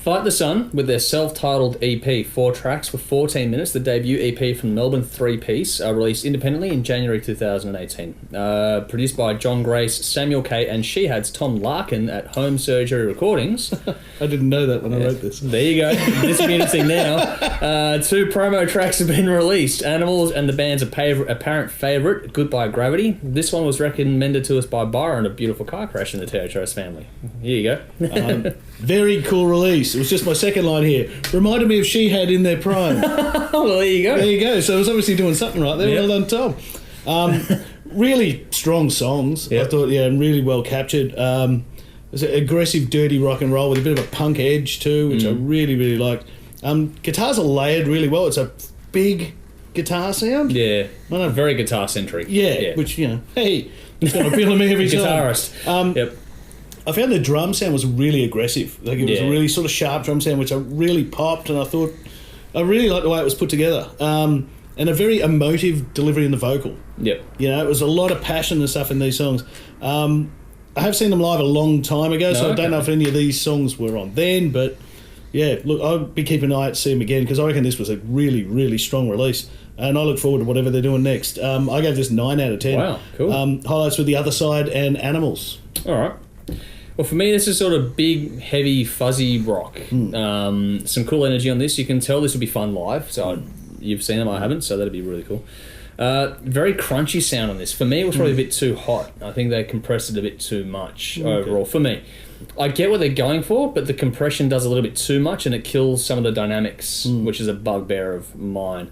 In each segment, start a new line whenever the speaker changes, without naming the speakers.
Fight the Sun, with their self-titled EP, 4 tracks for 14 minutes, the debut EP from Melbourne 3-piece, released independently in January 2018. Produced by John Grace, Samuel K. and Shehad's Tom Larkin at Home Surgery Recordings.
I didn't know that when I wrote this.
There you go. This will be interesting now. 2 promo tracks have been released. Animals and the band's apparent favourite, Goodbye Gravity. This one was recommended to us by Byron, a beautiful car crash in the THRS family. Here you go.
Very cool release. It was just my second line here. Reminded me of Shehad in their prime.
Well, there you go.
There you go. So it was obviously doing something right there. Yep. Well done, Tom. Really strong songs. Yep. I thought, and really well captured. It's an aggressive, dirty rock and roll with a bit of a punk edge too, which I really, really liked. Guitars are layered really well. It's a big guitar sound.
Yeah. Very guitar-centric.
Yeah, which, hey, it's going to appeal to me every time.
Guitarist. Yep.
I found the drum sound was really aggressive. Like, it was a really sort of sharp drum sound, which I really popped, and I thought I really liked the way it was put together. And a very emotive delivery in the vocal. Yep. It was a lot of passion and stuff in these songs. I have seen them live a long time ago, so I don't know if any of these songs were on then, but look, I'll be keeping an eye out to see them again, because I reckon this was a really, really strong release, and I look forward to whatever they're doing next. I gave this 9 out of 10.
Wow, cool.
Highlights with The Other Side and Animals.
All right. Well, for me, this is sort of big, heavy, fuzzy rock. Some cool energy on this. You can tell this will be fun live. So you've seen them, I haven't, so that'd be really cool. Very crunchy sound on this. For me, it was probably a bit too hot. I think they compressed it a bit too much overall for me. I get what they're going for, but the compression does a little bit too much, and it kills some of the dynamics, which is a bugbear of mine.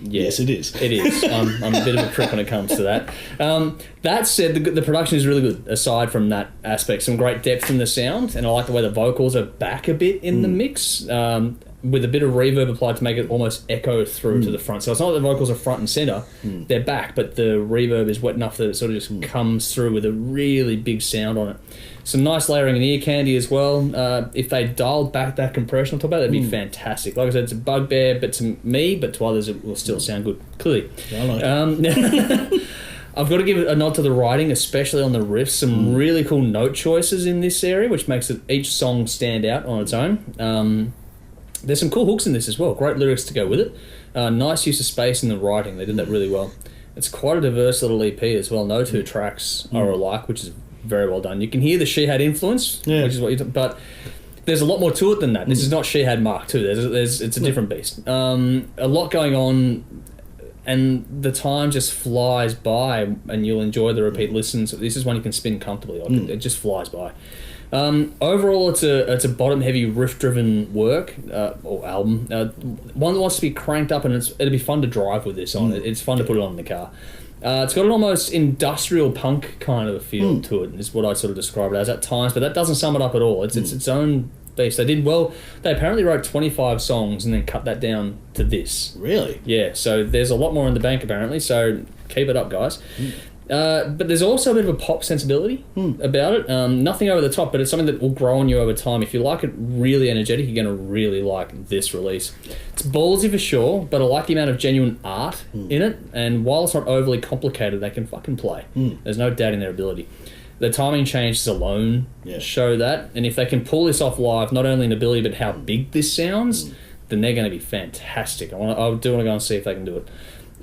Yes, it is.
It is. I'm a bit of a prick when it comes to that. That said, the production is really good, aside from that aspect. Some great depth in the sound, and I like the way the vocals are back a bit in the mix, with a bit of reverb applied to make it almost echo through to the front. So it's not that the vocals are front and centre, they're back, but the reverb is wet enough that it sort of just comes through with a really big sound on it. Some nice layering and ear candy as well. If they dialed back that compression on top of that, that'd be fantastic. Like I said, it's a bugbear, but to me, but to others, it will still sound good. Clearly.
I like it.
I've got to give a nod to the writing, especially on the riffs. Some really cool note choices in this area, which makes each song stand out on its own. There's some cool hooks in this as well. Great lyrics to go with it. Nice use of space in the writing. They did that really well. It's quite a diverse little EP as well. No 2 tracks are alike, which is very well done. You can hear the Shehad influence, which is what but there's a lot more to it than that. This is not Shehad Mark II. It's a different beast. A lot going on, and the time just flies by, and you'll enjoy the repeat listens. This is one you can spin comfortably. It just flies by. Overall, it's a bottom-heavy, riff-driven work or album. One that wants to be cranked up, and it'll be fun to drive with this on. It's fun to put it on in the car. It's got an almost industrial punk kind of a feel to it, is what I sort of describe it as at times, but that doesn't sum it up at all. It's its own beast. They did well. They apparently wrote 25 songs and then cut that down to this.
Really?
Yeah, so there's a lot more in the bank apparently, so keep it up, guys. But there's also a bit of a pop sensibility about it. Nothing over the top, but it's something that will grow on you over time. If you like it really energetic, you're going to really like this release. It's ballsy for sure, but I like the amount of genuine art in it, and while it's not overly complicated, they can fucking play. There's no doubting their ability. The timing changes alone show that, and if they can pull this off live, not only in ability, but how big this sounds, then they're going to be fantastic. I do want to go and see if they can do it.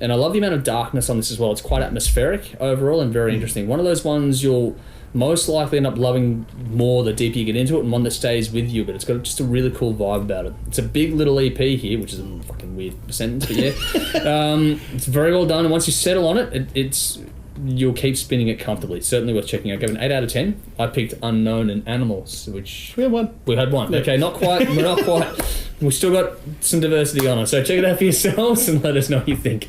And I love the amount of darkness on this as well. It's quite atmospheric overall and very interesting. One of those ones you'll most likely end up loving more the deeper you get into it, and one that stays with you, but it's got just a really cool vibe about it. It's a big little EP here, which is a fucking weird sentence, but it's very well done, and once you settle on it, you'll keep spinning it comfortably. Certainly worth checking out. I gave it an 8 out of 10. I picked Unknown and Animals, which...
We had one.
We had one. Yeah. Okay, not quite. We're not quite. We've still got some diversity on it, so check it out for yourselves and let us know what you think.